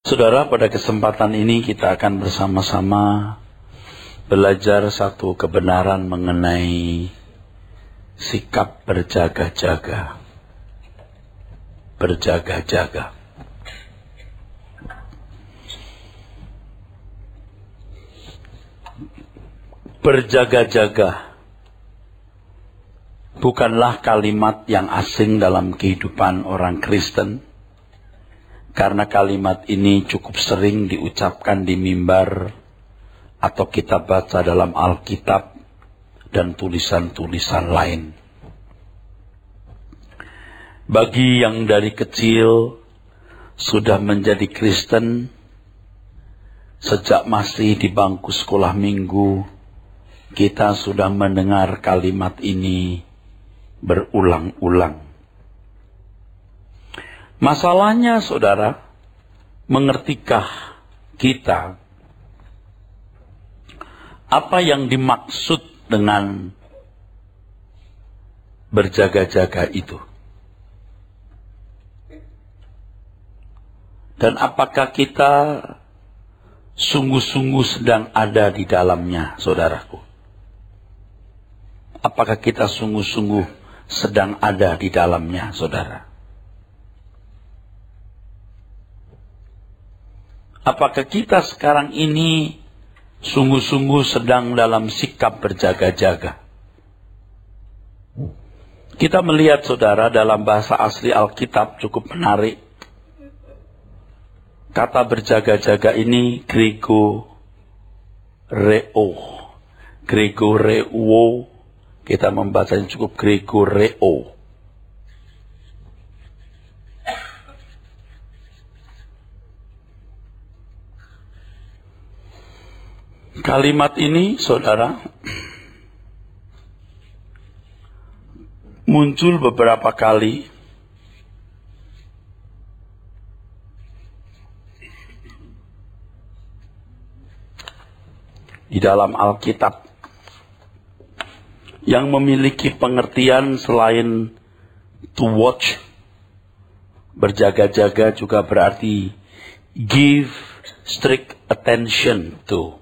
Saudara, pada kesempatan ini kita akan bersama-sama belajar satu kebenaran mengenai sikap berjaga-jaga. Berjaga-jaga. Berjaga-jaga bukanlah kalimat yang asing dalam kehidupan orang Kristen, karena kalimat ini cukup sering diucapkan di mimbar atau kita baca dalam Alkitab dan tulisan-tulisan lain. Bagi yang dari kecil sudah menjadi Kristen, sejak masih di bangku sekolah minggu, kita sudah mendengar kalimat ini berulang-ulang. Masalahnya, saudara, mengertikah kita apa yang dimaksud dengan berjaga-jaga itu? Dan apakah kita sungguh-sungguh sedang ada di dalamnya, saudaraku? Apakah kita sungguh-sungguh sedang ada di dalamnya, saudara? Apakah kita sekarang ini sungguh-sungguh sedang dalam sikap berjaga-jaga? Kita melihat, saudara, dalam bahasa asli Alkitab cukup menarik. Kata berjaga-jaga ini Gregoreo. Gregoreo. Kita membacanya cukup Gregoreo. Kalimat ini, saudara, muncul beberapa kali di dalam Alkitab yang memiliki pengertian selain to watch. Berjaga-jaga juga berarti give strict attention to.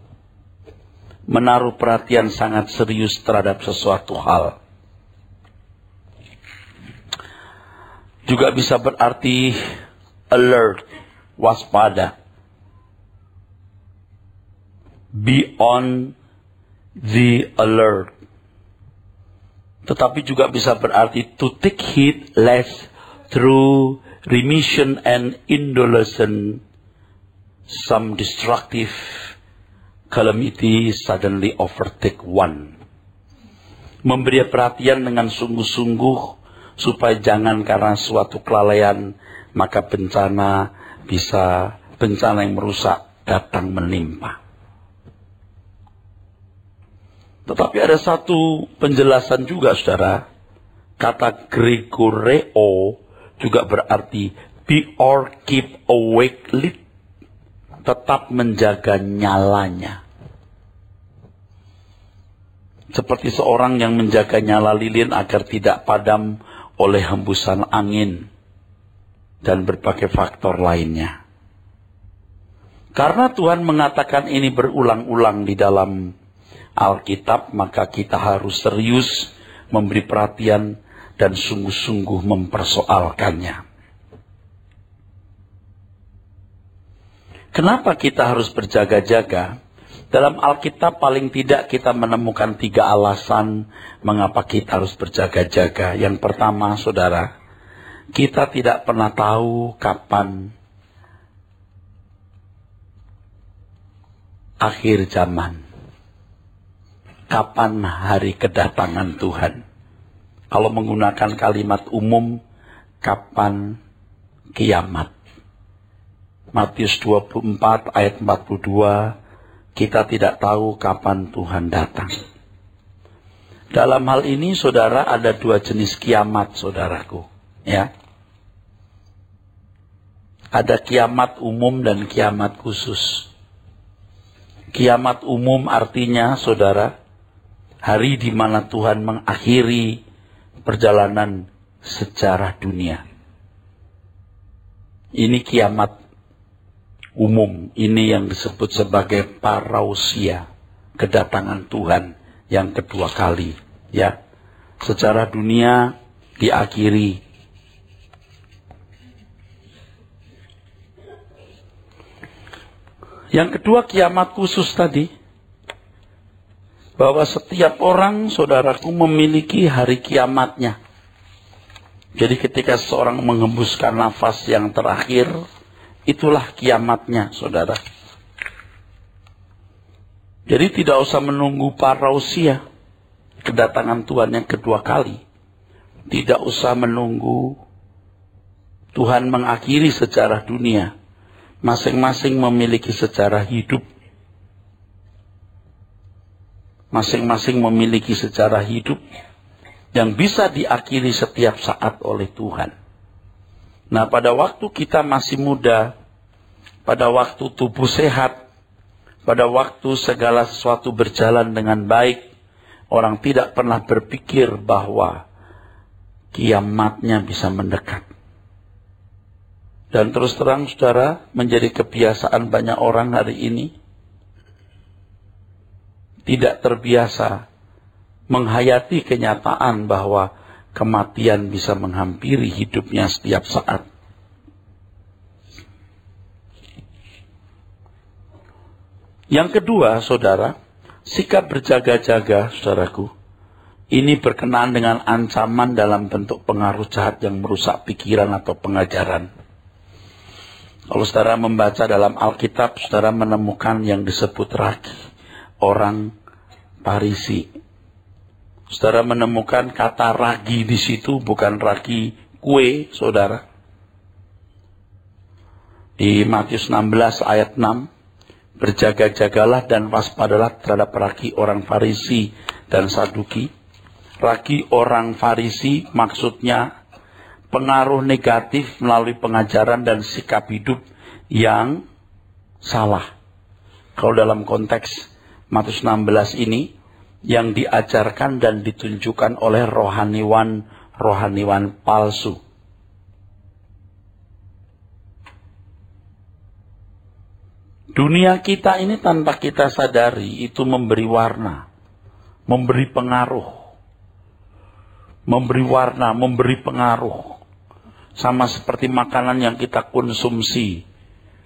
Menaruh perhatian sangat serius terhadap sesuatu hal. Juga bisa berarti alert, waspada. Be on the alert. Tetapi juga bisa berarti to take heed lest through remission and indolence some destructive calamity suddenly overtake one. Memberi perhatian dengan sungguh-sungguh supaya jangan karena suatu kelalaian maka bencana yang merusak datang menimpa. Tetapi ada satu penjelasan juga, saudara. Kata Gregoreo juga berarti be or keep awake lit. Tetap menjaga nyalanya. Seperti seorang yang menjaga nyala lilin agar tidak padam oleh hembusan angin dan berbagai faktor lainnya. Karena Tuhan mengatakan ini berulang-ulang di dalam Alkitab, maka kita harus serius memberi perhatian dan sungguh-sungguh mempersoalkannya. Kenapa kita harus berjaga-jaga? Dalam Alkitab paling tidak kita menemukan 3 alasan mengapa kita harus berjaga-jaga. Yang pertama, saudara, kita tidak pernah tahu kapan akhir zaman. Kapan hari kedatangan Tuhan. Kalau menggunakan kalimat umum, kapan kiamat. Matius 24 ayat 42, kita tidak tahu kapan Tuhan datang. Dalam hal ini, saudara, ada 2 jenis kiamat, saudaraku. Ya. Ada kiamat umum dan kiamat khusus. Kiamat umum artinya, saudara, hari di mana Tuhan mengakhiri perjalanan sejarah dunia. Ini kiamat umum. Ini yang disebut sebagai parousia, kedatangan Tuhan yang kedua kali. Ya, secara dunia diakhiri. Yang kedua, kiamat khusus tadi. Bahwa setiap orang, saudaraku, memiliki hari kiamatnya. Jadi ketika seorang mengembuskan nafas yang terakhir, itulah kiamatnya, saudara. Jadi tidak usah menunggu parousia, kedatangan Tuhan yang kedua kali. Tidak usah menunggu Tuhan mengakhiri sejarah dunia. Masing-masing memiliki sejarah hidup. Masing-masing memiliki sejarah hidup yang bisa diakhiri setiap saat oleh Tuhan. Nah, pada waktu kita masih muda, pada waktu tubuh sehat, pada waktu segala sesuatu berjalan dengan baik, orang tidak pernah berpikir bahwa kiamatnya bisa mendekat. Dan terus terang, saudara, menjadi kebiasaan banyak orang hari ini tidak terbiasa menghayati kenyataan bahwa kematian bisa menghampiri hidupnya setiap saat. Yang kedua, saudara, sikap berjaga-jaga, saudaraku, ini berkenaan dengan ancaman dalam bentuk pengaruh jahat yang merusak pikiran atau pengajaran. Kalau saudara membaca dalam Alkitab, saudara menemukan yang disebut ragi, orang Farisi. Saudara menemukan kata ragi di situ, bukan ragi kue, saudara. Di Matius 16 ayat 6, berjaga-jagalah dan waspadalah terhadap ragi orang Farisi dan Saduki. Ragi orang Farisi maksudnya pengaruh negatif melalui pengajaran dan sikap hidup yang salah. Kalau dalam konteks Matius 16 ini, yang diajarkan dan ditunjukkan oleh rohaniwan palsu. Dunia kita ini tanpa kita sadari itu memberi warna, memberi pengaruh, memberi warna, memberi pengaruh. Sama seperti makanan yang kita konsumsi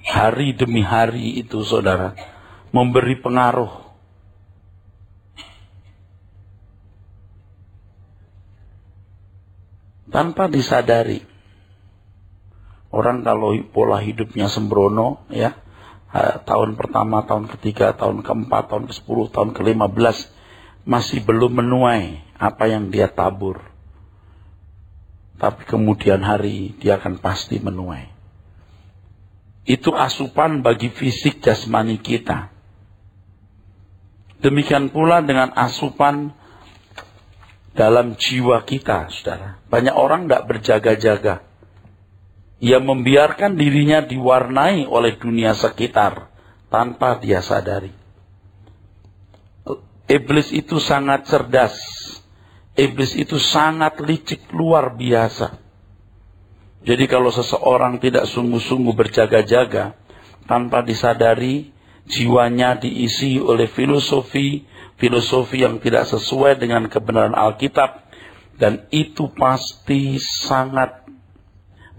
hari demi hari itu, saudara, memberi pengaruh. Tanpa disadari. Orang kalau pola hidupnya sembrono, ya, tahun pertama, tahun ketiga, tahun keempat, tahun ke-10, tahun ke-15, masih belum menuai apa yang dia tabur. Tapi kemudian hari dia akan pasti menuai. Itu asupan bagi fisik jasmani kita. Demikian pula dengan asupan dalam jiwa kita, saudara. Banyak orang tidak berjaga-jaga. Ia membiarkan dirinya diwarnai oleh dunia sekitar tanpa dia sadari. Iblis itu sangat cerdas. Iblis itu sangat licik, luar biasa. Jadi kalau seseorang tidak sungguh-sungguh berjaga-jaga, tanpa disadari, jiwanya diisi oleh filosofi yang tidak sesuai dengan kebenaran Alkitab, dan itu pasti sangat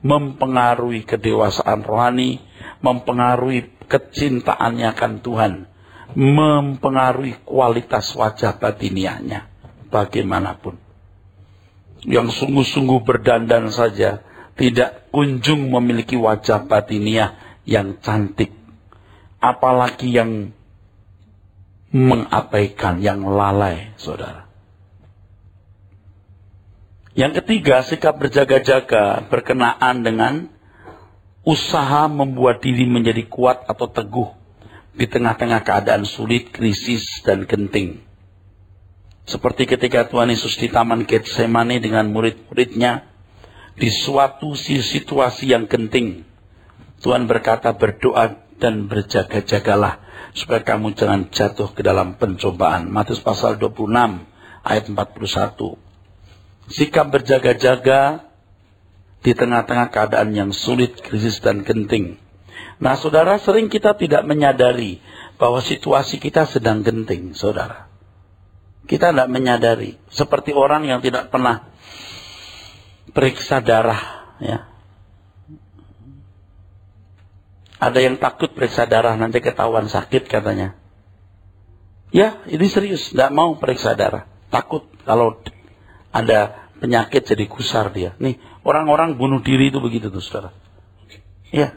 mempengaruhi kedewasaan rohani, mempengaruhi kecintaannya akan Tuhan, mempengaruhi kualitas wajah batiniahnya. Bagaimanapun, yang sungguh-sungguh berdandan saja tidak kunjung memiliki wajah batiniah yang cantik, apalagi yang mengabaikan, yang lalai, saudara. Yang ketiga, sikap berjaga-jaga berkenaan dengan usaha membuat diri menjadi kuat atau teguh di tengah-tengah keadaan sulit, krisis, dan genting. Seperti ketika Tuhan Yesus di Taman Getsemani dengan murid-muridnya, di suatu situasi yang genting, Tuhan berkata, berdoa dan berjaga-jagalah supaya kamu jangan jatuh ke dalam pencobaan. Matius pasal 26 ayat 41. Sikap berjaga-jaga di tengah-tengah keadaan yang sulit, krisis, dan genting. Nah, saudara, sering kita tidak menyadari bahwa situasi kita sedang genting, saudara. Kita tidak menyadari. Seperti orang yang tidak pernah periksa darah, ya. Ada yang takut periksa darah, nanti ketahuan sakit katanya. Ya, ini serius, tidak mau periksa darah. Takut kalau ada penyakit jadi gusar dia. Nih, orang-orang bunuh diri itu begitu tuh, saudara. Ya.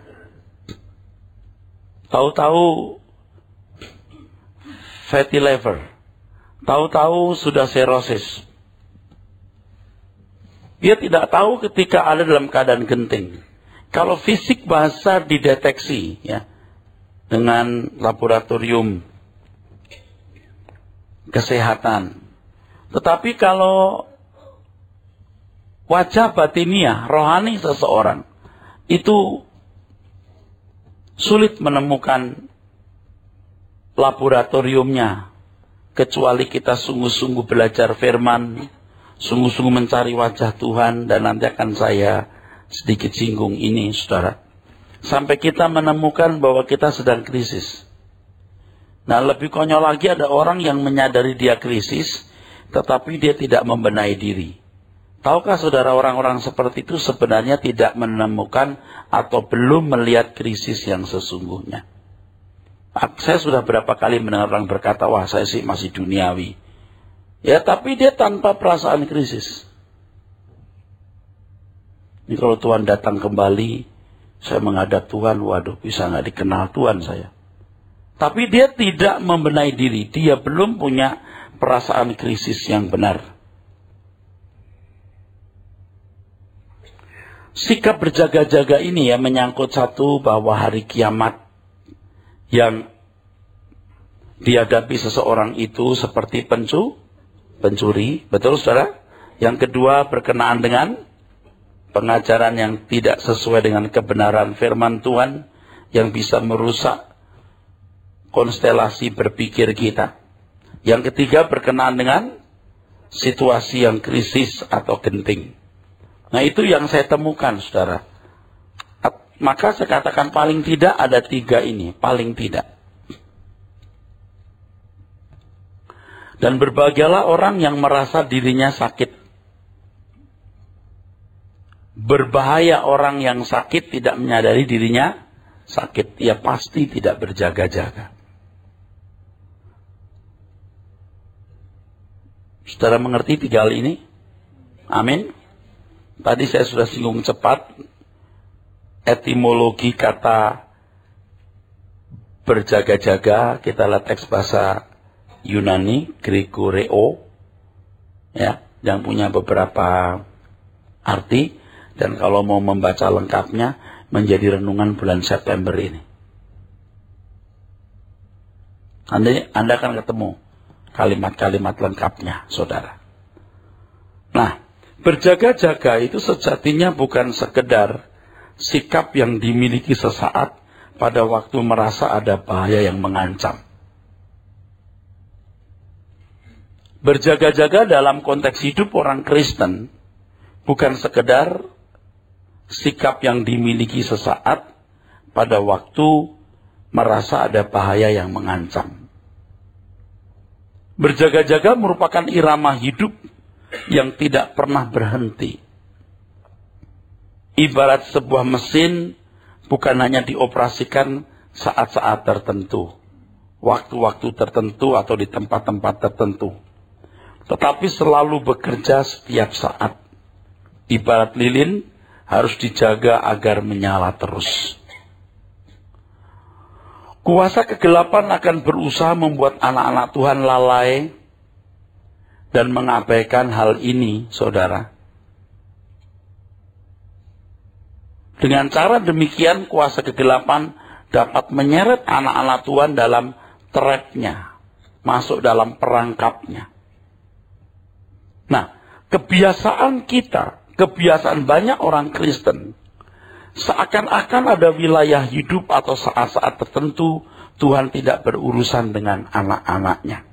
Tahu-tahu fatty liver. Tahu-tahu sudah cirrhosis. Dia tidak tahu ketika ada dalam keadaan genting. Kalau fisik bahasa dideteksi, ya, dengan laboratorium kesehatan. Tetapi kalau wajah batiniah, rohani seseorang, itu sulit menemukan laboratoriumnya. Kecuali kita sungguh-sungguh belajar firman, sungguh-sungguh mencari wajah Tuhan, dan nanti akan saya sedikit singgung ini, saudara. Sampai kita menemukan bahwa kita sedang krisis. Nah, lebih konyol lagi ada orang yang menyadari dia krisis, tetapi dia tidak membenahi diri. Tahukah saudara, orang-orang seperti itu sebenarnya tidak menemukan atau belum melihat krisis yang sesungguhnya. Saya sudah berapa kali mendengar orang berkata, wah saya sih masih duniawi. Ya, tapi dia tanpa perasaan krisis. Ini kalau Tuhan datang kembali, saya menghadap Tuhan, waduh bisa nggak dikenal Tuhan saya. Tapi dia tidak membenahi diri, dia belum punya perasaan krisis yang benar. Sikap berjaga-jaga ini ya menyangkut satu, bahwa hari kiamat yang dihadapi seseorang itu seperti pencuri, betul saudara? Yang kedua berkenaan dengan pengajaran yang tidak sesuai dengan kebenaran firman Tuhan, yang bisa merusak konstelasi berpikir kita. Yang ketiga berkenaan dengan situasi yang krisis atau genting. Nah, itu yang saya temukan, saudara. Maka saya katakan paling tidak ada 3 ini, paling tidak. Dan berbahagialah orang yang merasa dirinya sakit. Berbahaya orang yang sakit tidak menyadari dirinya sakit. Ia pasti tidak berjaga-jaga. Saudara mengerti 3 hal ini? Amin. Tadi saya sudah singgung cepat etimologi kata berjaga-jaga. Kita lihat teks bahasa Yunani, Grekoreo, ya, yang punya beberapa arti. Dan kalau mau membaca lengkapnya, menjadi renungan bulan September ini. Anda akan ketemu kalimat-kalimat lengkapnya, saudara. Nah, berjaga-jaga itu sejatinya bukan sekedar sikap yang dimiliki sesaat pada waktu merasa ada bahaya yang mengancam. Berjaga-jaga dalam konteks hidup orang Kristen bukan sekedar sikap yang dimiliki sesaat pada waktu merasa ada bahaya yang mengancam. Berjaga-jaga merupakan irama hidup yang tidak pernah berhenti. Ibarat sebuah mesin bukan hanya dioperasikan saat-saat tertentu, waktu-waktu tertentu atau di tempat-tempat tertentu, tetapi selalu bekerja setiap saat. Ibarat lilin harus dijaga agar menyala terus. Kuasa kegelapan akan berusaha membuat anak-anak Tuhan lalai dan mengabaikan hal ini, saudara. Dengan cara demikian, kuasa kegelapan dapat menyeret anak-anak Tuhan dalam trapnya, masuk dalam perangkapnya. Nah, kebiasaan kita, kebiasaan banyak orang Kristen, seakan-akan ada wilayah hidup atau saat-saat tertentu Tuhan tidak berurusan dengan anak-anaknya.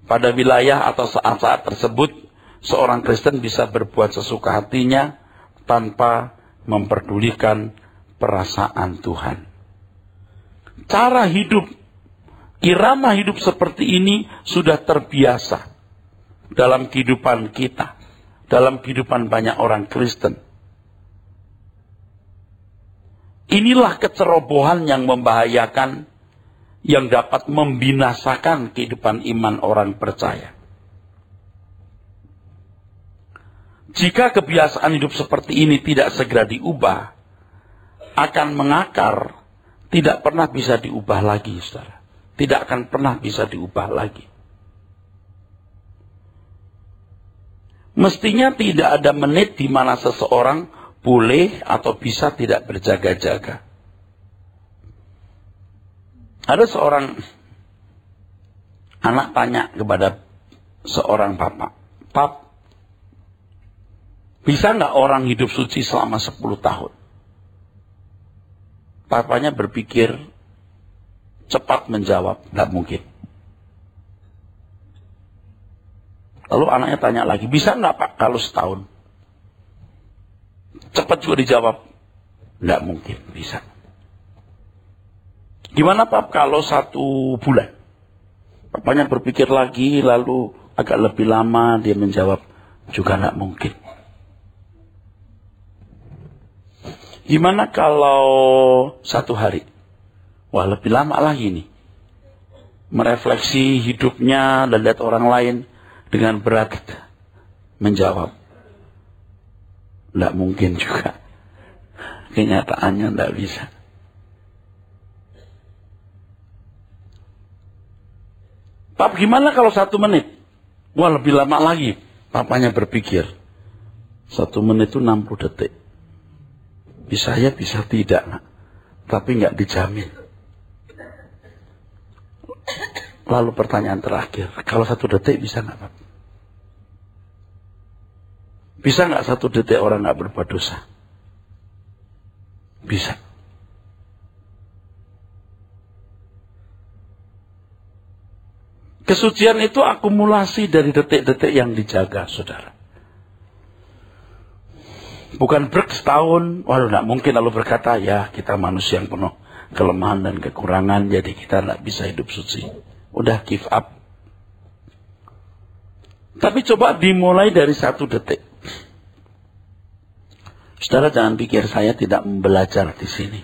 Pada wilayah atau saat-saat tersebut, seorang Kristen bisa berbuat sesuka hatinya tanpa memperdulikan perasaan Tuhan. Cara hidup, irama hidup seperti ini sudah terbiasa dalam kehidupan kita, dalam kehidupan banyak orang Kristen. Inilah kecerobohan yang membahayakan, yang dapat membinasakan kehidupan iman orang percaya. Jika kebiasaan hidup seperti ini tidak segera diubah, akan mengakar, tidak pernah bisa diubah lagi, saudara. Tidak akan pernah bisa diubah lagi. Mestinya tidak ada menit di mana seseorang boleh atau bisa tidak berjaga-jaga. Ada seorang anak tanya kepada seorang bapak, "Pap, bisa nggak orang hidup suci selama 10 tahun? Papanya berpikir, cepat menjawab, "Nggak mungkin." Lalu anaknya tanya lagi, "Bisa nggak Pak kalau setahun?" Cepat juga dijawab, "Nggak mungkin, bisa." "Gimana Pak kalau 1 bulan?" Papanya berpikir lagi, lalu agak lebih lama dia menjawab, "Juga nggak mungkin." "Gimana kalau 1 hari?" Wah, lebih lama lagi nih. Merefleksi hidupnya dan lihat orang lain dengan berat menjawab, "Nggak mungkin juga. Kenyataannya nggak bisa." "Pap, gimana kalau 1 menit?" Wah, lebih lama lagi. Papanya berpikir, 1 menit itu 60 detik. Bisa ya, bisa tidak, nak. Tapi nggak dijamin. Lalu pertanyaan terakhir, kalau 1 detik bisa nggak, Pak? Bisa nggak 1 detik orang nggak berbuat dosa? Bisa. Kesucian itu akumulasi dari detik-detik yang dijaga, saudara. Bukan setahun, waduh nggak mungkin, lalu berkata, ya kita manusia yang penuh kelemahan dan kekurangan, jadi kita nggak bisa hidup suci. Udah give up. Tapi coba dimulai dari 1 detik. Saudara jangan pikir saya tidak belajar di sini.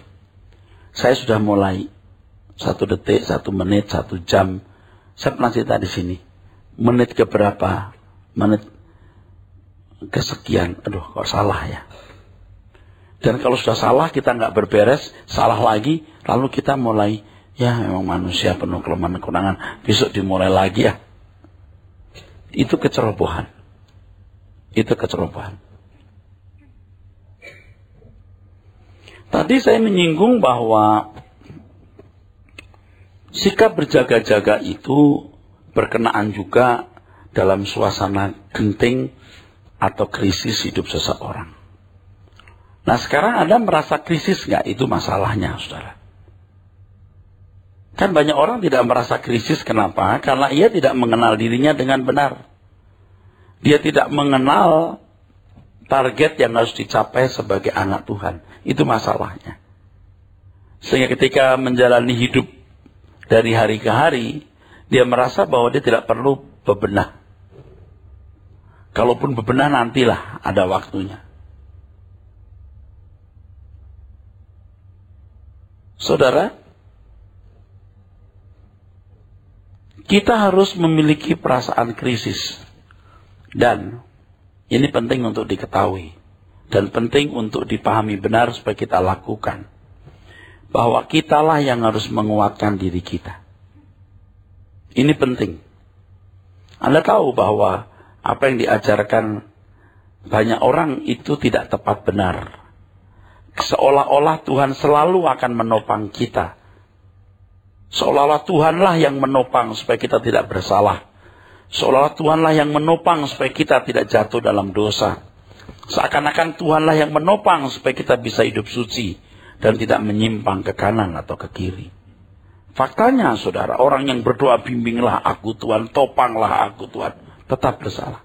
Saya sudah mulai 1 detik, 1 menit, 1 jam. Saya pernah cerita di sini. Menit keberapa? Menit kesekian. Aduh, kok salah ya. Dan kalau sudah salah, kita nggak berberes, salah lagi, lalu kita mulai, ya memang manusia penuh kelemahan kekurangan, besok dimulai lagi ya. Itu kecerobohan. Itu kecerobohan. Tadi saya menyinggung bahwa sikap berjaga-jaga itu berkenaan juga dalam suasana genting atau krisis hidup seseorang. Nah sekarang Anda merasa krisis nggak? Itu masalahnya, saudara. Kan banyak orang tidak merasa krisis, kenapa? Karena ia tidak mengenal dirinya dengan benar. Dia tidak mengenal target yang harus dicapai sebagai anak Tuhan. Itu masalahnya. Sehingga ketika menjalani hidup dari hari ke hari, dia merasa bahwa dia tidak perlu bebenah. Kalaupun bebenah nantilah ada waktunya. Saudara, kita harus memiliki perasaan krisis. Dan ini penting untuk diketahui. Dan penting untuk dipahami benar supaya kita lakukan. Bahwa kitalah yang harus menguatkan diri kita. Ini penting. Anda tahu bahwa apa yang diajarkan banyak orang itu tidak tepat benar. Seolah-olah Tuhan selalu akan menopang kita. Seolah-olah Tuhanlah yang menopang supaya kita tidak bersalah. Seolah-olah Tuhanlah yang menopang supaya kita tidak jatuh dalam dosa. Seakan-akan Tuhanlah yang menopang supaya kita bisa hidup suci dan tidak menyimpang ke kanan atau ke kiri. Faktanya, saudara, orang yang berdoa bimbinglah aku Tuhan, topanglah aku Tuhan, tetap bersalah.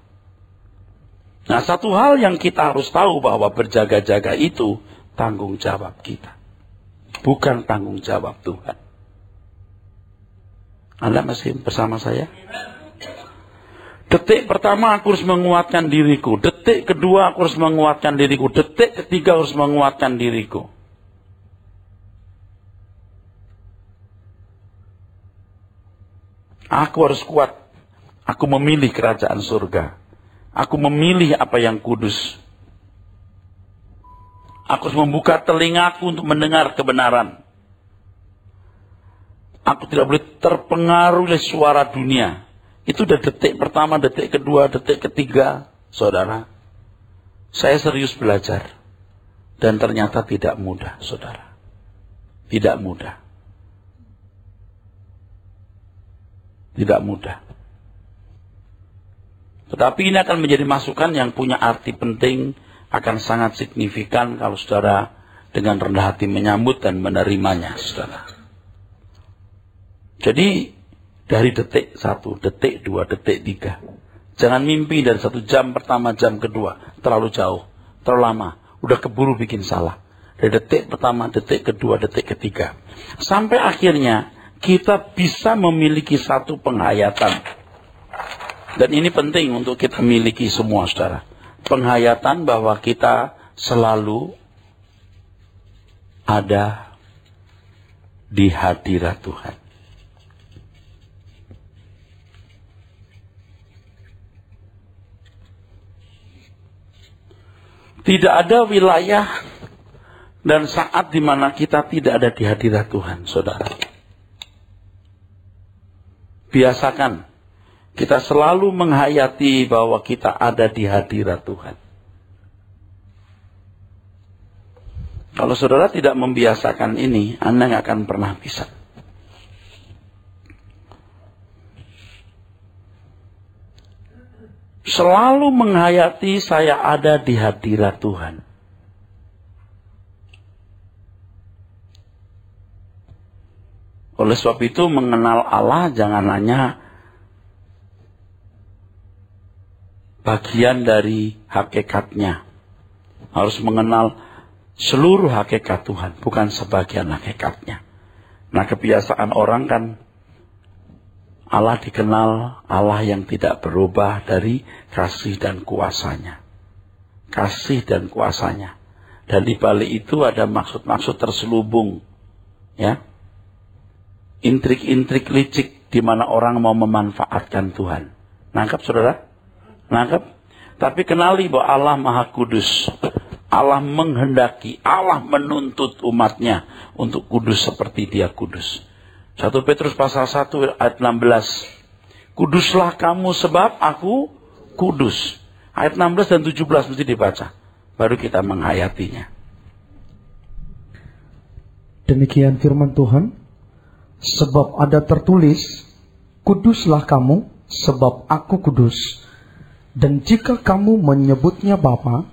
Nah, satu hal yang kita harus tahu bahwa berjaga-jaga itu tanggung jawab kita. Bukan tanggung jawab Tuhan. Anda masih bersama saya? Detik pertama aku harus menguatkan diriku. Detik kedua aku harus menguatkan diriku. Detik ketiga harus menguatkan diriku. Aku harus kuat. Aku memilih kerajaan surga. Aku memilih apa yang kudus. Aku harus membuka telingaku untuk mendengar kebenaran. Aku tidak boleh terpengaruh oleh suara dunia. Itu udah detik pertama, detik kedua, detik ketiga, saudara. Saya serius belajar. Dan ternyata tidak mudah, saudara. Tidak mudah. Tidak mudah. Tetapi ini akan menjadi masukan yang punya arti penting, akan sangat signifikan kalau saudara dengan rendah hati menyambut dan menerimanya, saudara. Jadi, dari detik 1, detik 2, detik 3. Jangan mimpi dari 1 jam pertama, jam kedua. Terlalu jauh, terlalu lama. Udah keburu bikin salah. Dari detik pertama, detik kedua, detik ketiga. Sampai akhirnya, kita bisa memiliki satu penghayatan. Dan ini penting untuk kita miliki semua, saudara. Penghayatan bahwa kita selalu ada di hadirat Tuhan. Tidak ada wilayah dan saat di mana kita tidak ada di hadirat Tuhan, saudara. Biasakan kita selalu menghayati bahwa kita ada di hadirat Tuhan. Kalau saudara tidak membiasakan ini, Anda nggak akan pernah bisa. Selalu menghayati saya ada di hadirat Tuhan. Oleh sebab itu mengenal Allah jangan hanya bagian dari hakikatnya. Harus mengenal seluruh hakikat Tuhan, bukan sebagian hakikatnya. Nah, kebiasaan orang kan Allah dikenal Allah yang tidak berubah dari kasih dan kuasanya. Kasih dan kuasanya. Dan di balik itu ada maksud-maksud terselubung. Ya. Intrik-intrik licik di mana orang mau memanfaatkan Tuhan. Nangkap, saudara? Nangkap? Tapi kenali bahwa Allah Maha Kudus. Allah menghendaki, Allah menuntut umatnya untuk kudus seperti Dia kudus. 1 Petrus pasal 1 ayat 16. Kuduslah kamu sebab aku kudus. Ayat 16 dan 17 mesti dibaca. Baru kita menghayatinya. Demikian firman Tuhan. Sebab ada tertulis, kuduslah kamu sebab aku kudus. Dan jika kamu menyebutnya Bapa,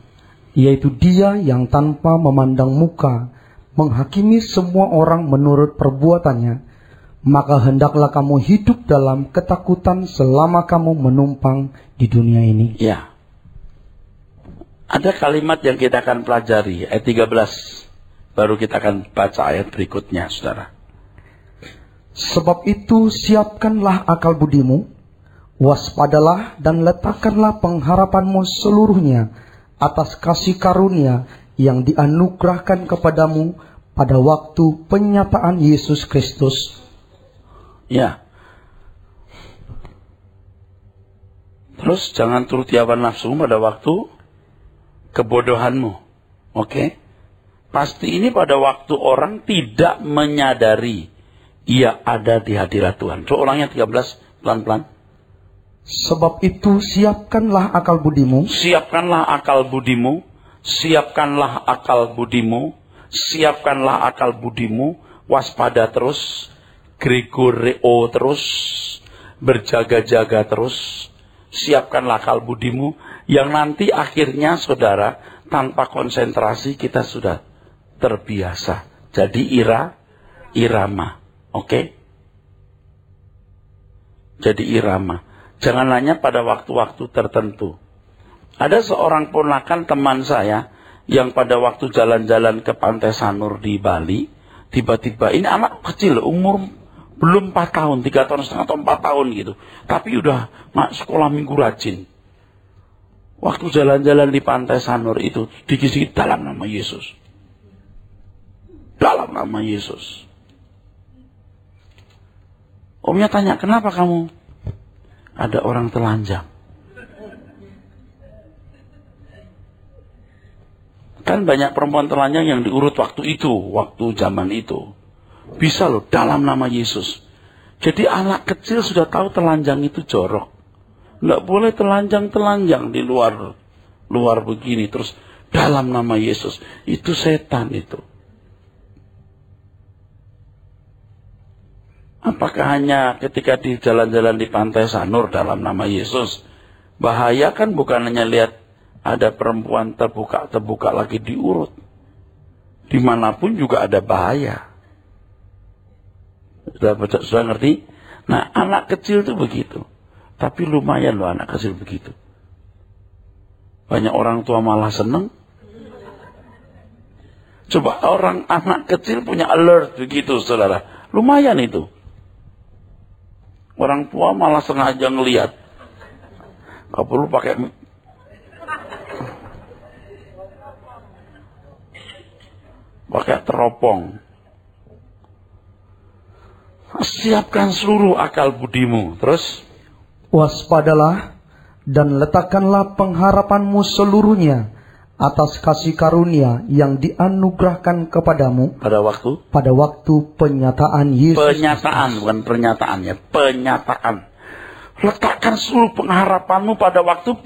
yaitu Dia yang tanpa memandang muka, menghakimi semua orang menurut perbuatannya, maka hendaklah kamu hidup dalam ketakutan selama kamu menumpang di dunia ini. Ya. Ada kalimat yang kita akan pelajari, ayat 13. Baru kita akan baca ayat berikutnya, saudara. Sebab itu siapkanlah akal budimu, waspadalah dan letakkanlah pengharapanmu seluruhnya atas kasih karunia yang dianugerahkan kepadamu pada waktu penyataan Yesus Kristus. Ya. Terus jangan turuti hawa nafsu pada waktu kebodohanmu. Oke? Pasti ini pada waktu orang tidak menyadari ia ada di hadirat Tuhan. Coba ulangnya 13 pelan-pelan. Sebab itu siapkanlah akal budimu. Siapkanlah akal budimu. Siapkanlah akal budimu. Siapkanlah akal budimu. Waspada terus. Gregoreo terus, berjaga-jaga terus, siapkanlah akal budimu, yang nanti akhirnya saudara, tanpa konsentrasi kita sudah terbiasa. Jadi irama, oke? Jadi irama. Jangan hanya pada waktu-waktu tertentu. Ada seorang ponakan teman saya yang pada waktu jalan-jalan ke Pantai Sanur di Bali, tiba-tiba ini anak kecil, umur belum 4 tahun, 3 tahun setengah atau 4 tahun gitu. Tapi udah sekolah minggu rajin. Waktu jalan-jalan di Pantai Sanur itu dikisi dalam nama Yesus. Dalam nama Yesus. Omnya tanya, kenapa kamu? Ada orang telanjang. Kan banyak perempuan telanjang yang diurut waktu itu, waktu zaman itu. Bisa loh, dalam nama Yesus. Jadi anak kecil sudah tahu telanjang itu jorok. Nggak boleh telanjang-telanjang di luar begini. Terus dalam nama Yesus. Itu setan itu. Apakah hanya ketika di jalan-jalan di Pantai Sanur dalam nama Yesus? Bahaya kan bukan hanya lihat ada perempuan terbuka lagi diurut. Dimanapun juga ada bahaya. Sudah ngerti? Nah, anak kecil itu begitu. Tapi lumayan loh anak kecil begitu. Banyak orang tua malah seneng. Coba anak kecil punya alert begitu, saudara. Lumayan itu. Orang tua malah sengaja ngelihat. Gak perlu pakai teropong. Siapkan seluruh akal budimu. Terus? Waspadalah dan letakkanlah pengharapanmu seluruhnya atas kasih karunia yang dianugerahkan kepadamu pada waktu penyataan Yesus. Penyataan, bukan pernyataannya, penyataan. Letakkan seluruh pengharapanmu pada waktu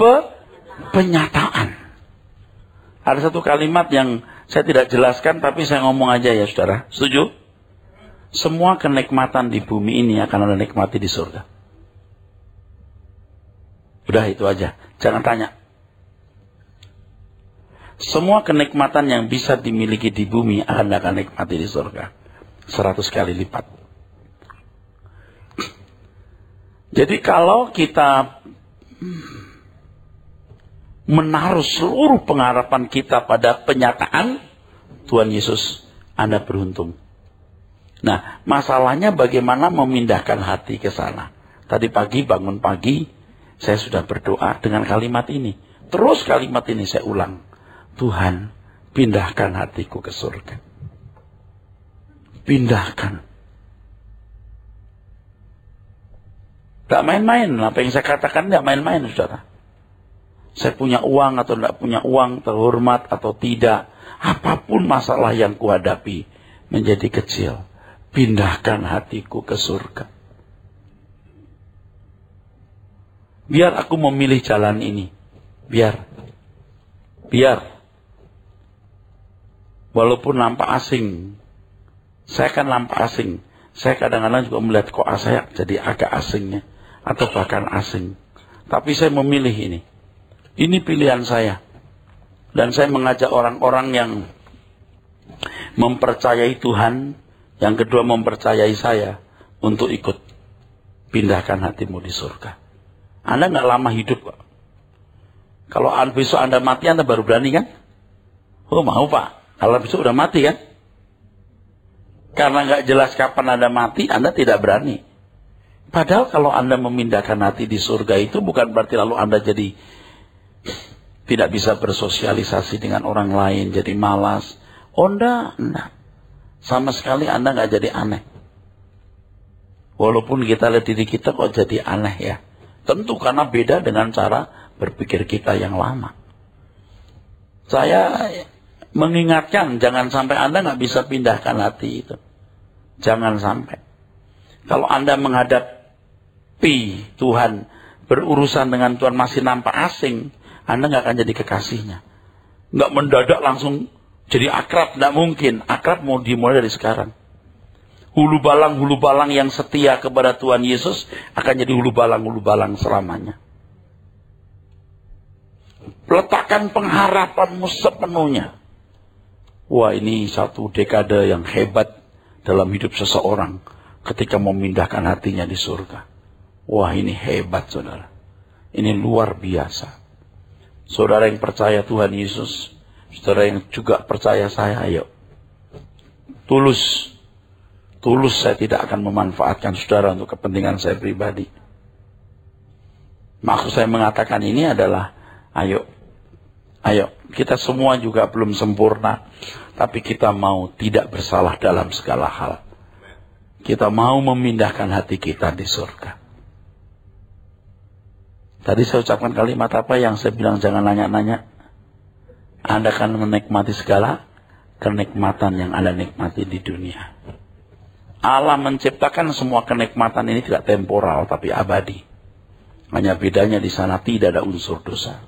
penyataan. Ada satu kalimat yang saya tidak jelaskan, tapi saya ngomong aja ya saudara. Setuju? Semua kenikmatan di bumi ini akan Anda nikmati di surga. Udah itu aja, jangan tanya. Semua kenikmatan yang bisa dimiliki di bumi akan nikmati di surga. 100 kali lipat. Jadi kalau kita menaruh seluruh pengharapan kita pada penyataan Tuhan Yesus, Anda beruntung. Nah, masalahnya bagaimana memindahkan hati ke sana. Tadi pagi, bangun pagi, saya sudah berdoa dengan kalimat ini. Terus kalimat ini saya ulang. Tuhan, pindahkan hatiku ke surga. Pindahkan. Gak main-main. Apa yang saya katakan gak main-main, saudara. Saya punya uang atau tidak punya uang, terhormat atau tidak. Apapun masalah yang kuhadapi menjadi kecil. Pindahkan hatiku ke surga. Biar aku memilih jalan ini. Biar. Walaupun nampak asing. Saya kan nampak asing. Saya kadang-kadang juga melihat kok saya jadi agak asingnya. Atau bahkan asing. Tapi saya memilih ini. Ini pilihan saya. Dan saya mengajak orang-orang yang mempercayai Tuhan. Yang kedua mempercayai saya. Untuk ikut. Pindahkan hatimu di surga. Anda nggak lama hidup kok. Kalau besok Anda mati, Anda baru berani kan? Oh mau Pak. Kalau besok udah mati kan? Karena nggak jelas kapan Anda mati, Anda tidak berani. Padahal kalau Anda memindahkan hati di surga itu bukan berarti lalu Anda jadi tidak bisa bersosialisasi dengan orang lain, jadi malas. Oh enggak. Sama sekali Anda nggak jadi aneh. Walaupun kita lihat diri kita kok jadi aneh ya. Tentu karena beda dengan cara berpikir kita yang lama. Saya mengingatkan, jangan sampai Anda nggak bisa pindahkan hati itu. Jangan sampai. Kalau Anda menghadapi Tuhan, berurusan dengan Tuhan masih nampak asing, Anda nggak akan jadi kekasihnya. Nggak mendadak langsung jadi akrab, nggak mungkin. Akrab mau dimulai dari sekarang. Hulu balang yang setia kepada Tuhan Yesus akan jadi hulu balang selamanya. Letakkan pengharapanmu sepenuhnya. Wah, ini satu dekade yang hebat dalam hidup seseorang ketika memindahkan hatinya di surga. Wah, ini hebat saudara. Ini luar biasa. Saudara yang percaya Tuhan Yesus, saudara yang juga percaya saya, ayo. Tulus saya tidak akan memanfaatkan saudara untuk kepentingan saya pribadi. Maksud saya mengatakan ini adalah, ayo, kita semua juga belum sempurna, tapi kita mau tidak bersalah dalam segala hal. Kita mau memindahkan hati kita di surga. Tadi saya ucapkan kalimat apa yang saya bilang jangan nanya-nanya. Anda akan menikmati segala kenikmatan yang Anda nikmati di dunia. Allah menciptakan semua kenikmatan ini tidak temporal tapi abadi. Hanya bedanya di sana tidak ada unsur dosa.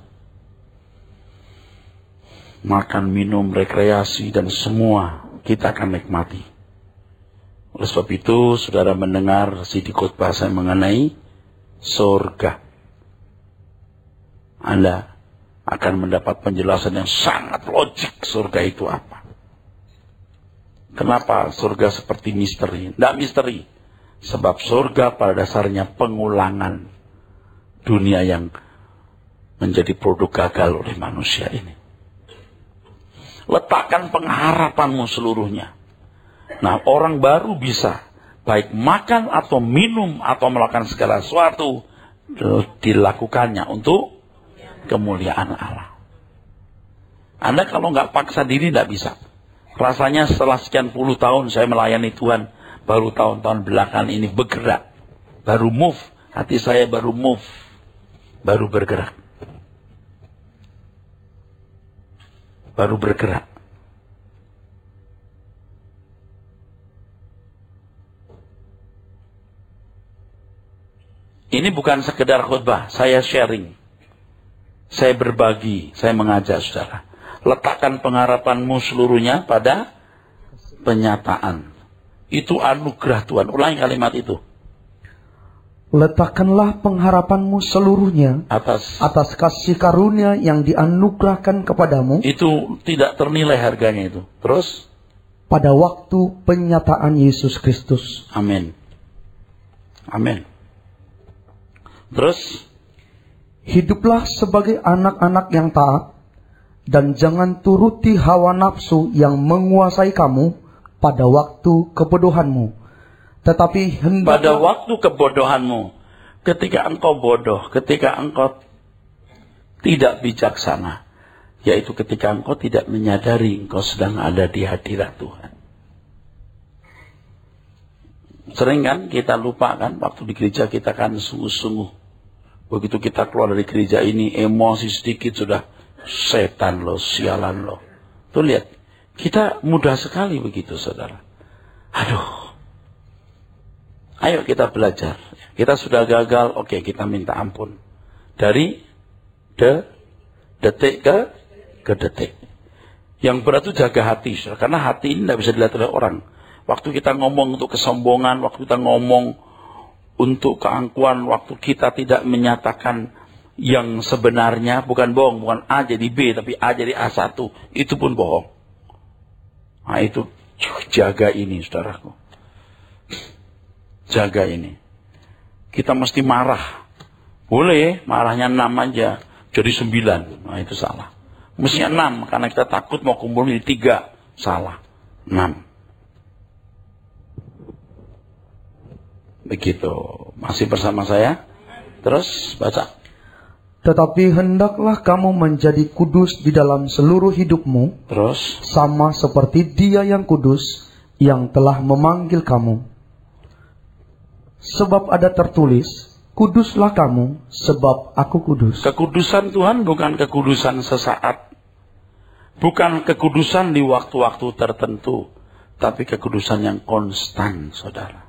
Makan, minum, rekreasi dan semua kita akan nikmati. Oleh sebab itu, saudara mendengar CD khotbah saya mengenai surga. Anda akan mendapat penjelasan yang sangat logik surga itu apa. Kenapa surga seperti misteri? Tidak misteri. Sebab surga pada dasarnya pengulangan dunia yang menjadi produk gagal oleh manusia ini. Letakkan pengharapanmu seluruhnya. Nah, orang baru bisa baik makan atau minum atau melakukan segala sesuatu dilakukannya untuk kemuliaan Allah. Anda kalau nggak paksa diri tidak bisa. Rasanya setelah sekian puluh tahun saya melayani Tuhan, baru tahun-tahun belakangan ini bergerak. Baru move, hati saya baru move. Baru bergerak. Baru bergerak. Ini bukan sekedar khotbah, saya sharing. Saya berbagi, saya mengajak saudara. Letakkan pengharapanmu seluruhnya pada penyataan. Itu anugerah Tuhan. Ulangi kalimat itu. Letakkanlah pengharapanmu seluruhnya atas kasih karunia yang dianugerahkan kepadamu. Itu tidak ternilai harganya itu. Terus? Pada waktu penyataan Yesus Kristus. Amin. Amin. Terus? Hiduplah sebagai anak-anak yang taat, dan jangan turuti hawa nafsu yang menguasai kamu pada waktu kebodohanmu. Tetapi pada waktu kebodohanmu, ketika engkau bodoh, ketika engkau tidak bijaksana, yaitu ketika engkau tidak menyadari engkau sedang ada di hadirat Tuhan. Sering kan kita lupa kan, waktu di gereja kita kan sungguh-sungguh. Begitu kita keluar dari gereja ini, emosi sedikit sudah setan loh, sialan loh. Tuh lihat, kita mudah sekali begitu saudara. Aduh. Ayo kita belajar. Kita sudah gagal, oke kita minta ampun. Dari detik ke detik. Yang berat itu jaga hati, saudara. Karena hati ini tidak bisa dilihat oleh orang. Waktu kita ngomong untuk kesombongan, waktu kita ngomong untuk keangkuhan, waktu kita tidak menyatakan yang sebenarnya, bukan bohong, bukan A jadi B, tapi A jadi A1, itu pun bohong. Nah itu, jaga ini saudaraku. Jaga ini. Kita mesti marah. Boleh, marahnya 6 aja, jadi 9. Nah itu salah. Mestinya 6, karena kita takut mau kumpul di 3. Salah. 6. Begitu. Masih bersama saya? Terus baca. Tetapi hendaklah kamu menjadi kudus di dalam seluruh hidupmu. Terus. Sama seperti Dia yang kudus yang telah memanggil kamu. Sebab ada tertulis, kuduslah kamu sebab aku kudus. Kekudusan Tuhan bukan kekudusan sesaat. Bukan kekudusan di waktu-waktu tertentu. Tapi kekudusan yang konstan saudara.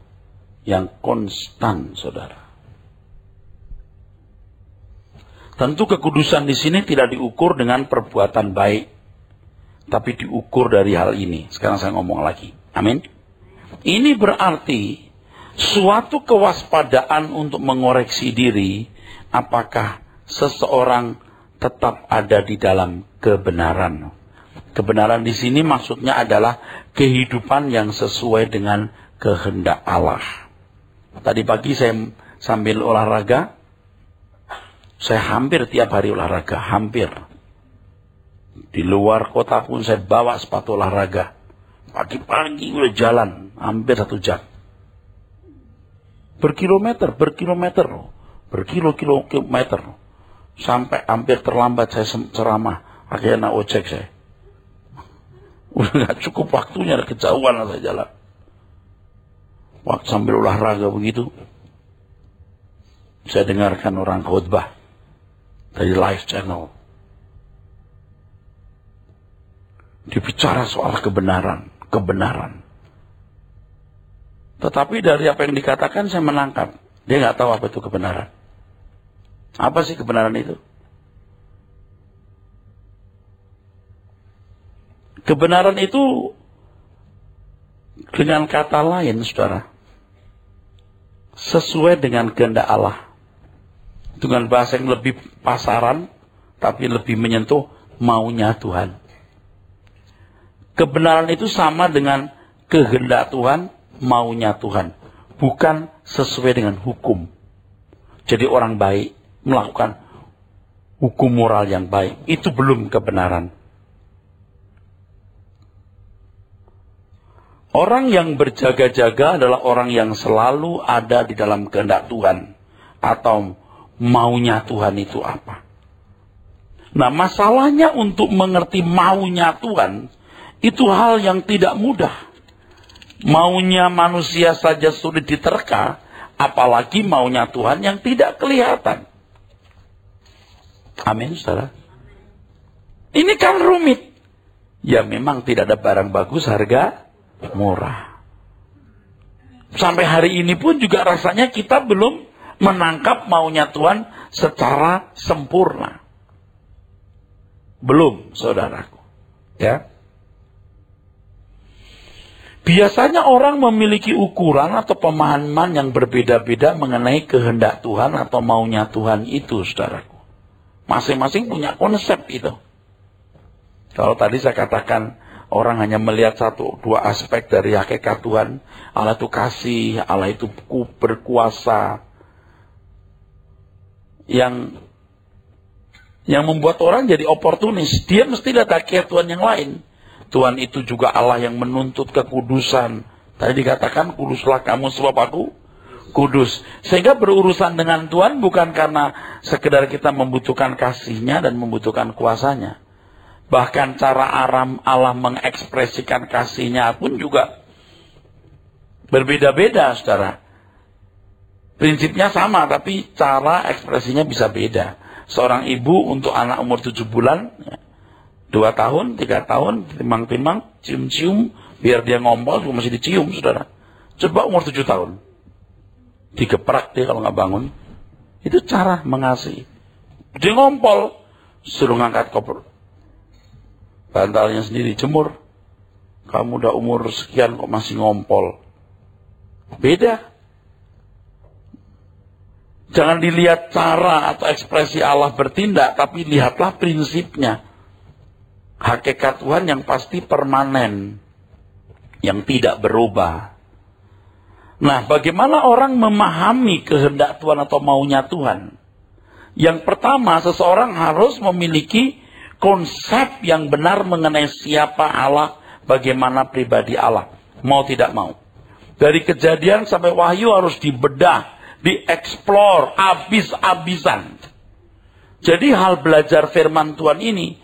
Yang konstan, saudara. Tentu kekudusan di sini tidak diukur dengan perbuatan baik, tapi diukur dari hal ini. Sekarang saya ngomong lagi. Amin. Ini berarti suatu kewaspadaan untuk mengoreksi diri, apakah seseorang tetap ada di dalam kebenaran. Kebenaran di sini maksudnya adalah kehidupan yang sesuai dengan kehendak Allah. Tadi pagi saya sambil olahraga, Saya hampir tiap hari olahraga, hampir. Di luar kota pun saya bawa sepatu olahraga. Pagi-pagi udah jalan, hampir 1 jam. Berkilo-kilometer. Sampai hampir terlambat saya ceramah. Akhirnya ojek saya. Udah gak cukup waktunya, kejauhan saya jalan. Waktu sambil olahraga begitu, saya dengarkan orang khutbah dari live channel. Dia bicara soal kebenaran. Tetapi dari apa yang dikatakan saya menangkap. Dia gak tahu apa itu kebenaran. Apa sih kebenaran itu? Kebenaran itu dengan kata lain, saudara, sesuai dengan kehendak Allah. Dengan bahasa yang lebih pasaran, tapi lebih menyentuh maunya Tuhan. Kebenaran itu sama dengan kehendak Tuhan, maunya Tuhan. Bukan sesuai dengan hukum. Jadi orang baik melakukan hukum moral yang baik. Itu belum kebenaran. Orang yang berjaga-jaga adalah orang yang selalu ada di dalam kehendak Tuhan. Atau maunya Tuhan itu apa. Nah, masalahnya untuk mengerti maunya Tuhan, itu hal yang tidak mudah. Maunya manusia saja sulit diterka, apalagi maunya Tuhan yang tidak kelihatan. Amin, saudara. Ini kan rumit. Ya memang tidak ada barang bagus harga murah. Sampai hari ini pun juga rasanya kita belum menangkap maunya Tuhan secara sempurna. Belum, saudaraku. Ya. Biasanya orang memiliki ukuran atau pemahaman yang berbeda-beda mengenai kehendak Tuhan atau maunya Tuhan itu, saudaraku. Masing-masing punya konsep itu. Kalau tadi saya katakan orang hanya melihat 1-2 aspek dari hakikat Tuhan. Allah itu kasih, Allah itu berkuasa. Yang membuat orang jadi oportunis. Dia mesti lihat hakikat Tuhan yang lain. Tuhan itu juga Allah yang menuntut kekudusan. Tadi dikatakan, kuduslah kamu sebab aku kudus. Sehingga berurusan dengan Tuhan bukan karena sekedar kita membutuhkan kasih-Nya dan membutuhkan kuasanya. Bahkan cara Allah mengekspresikan kasih-Nya pun juga berbeda-beda, saudara. Prinsipnya sama, tapi cara ekspresinya bisa beda. Seorang ibu untuk anak umur 7 bulan, 2 tahun, 3 tahun, timang-timang, cium-cium, biar dia ngompol, juga masih dicium, saudara. Coba umur 7 tahun. Digeprak dia kalau nggak bangun. Itu cara mengasihi. Dia ngompol, suruh ngangkat koper. Bantalnya sendiri, jemur. Kamu udah umur sekian kok masih ngompol. Beda. Jangan dilihat cara atau ekspresi Allah bertindak, tapi lihatlah prinsipnya. Hakikat Tuhan yang pasti permanen, yang tidak berubah. Nah, bagaimana orang memahami kehendak Tuhan atau maunya Tuhan? Yang pertama, seseorang harus memiliki konsep yang benar mengenai siapa Allah, bagaimana pribadi Allah. Mau tidak mau. Dari Kejadian sampai Wahyu harus dibedah, dieksplor habis-habisan. Jadi hal belajar firman Tuhan ini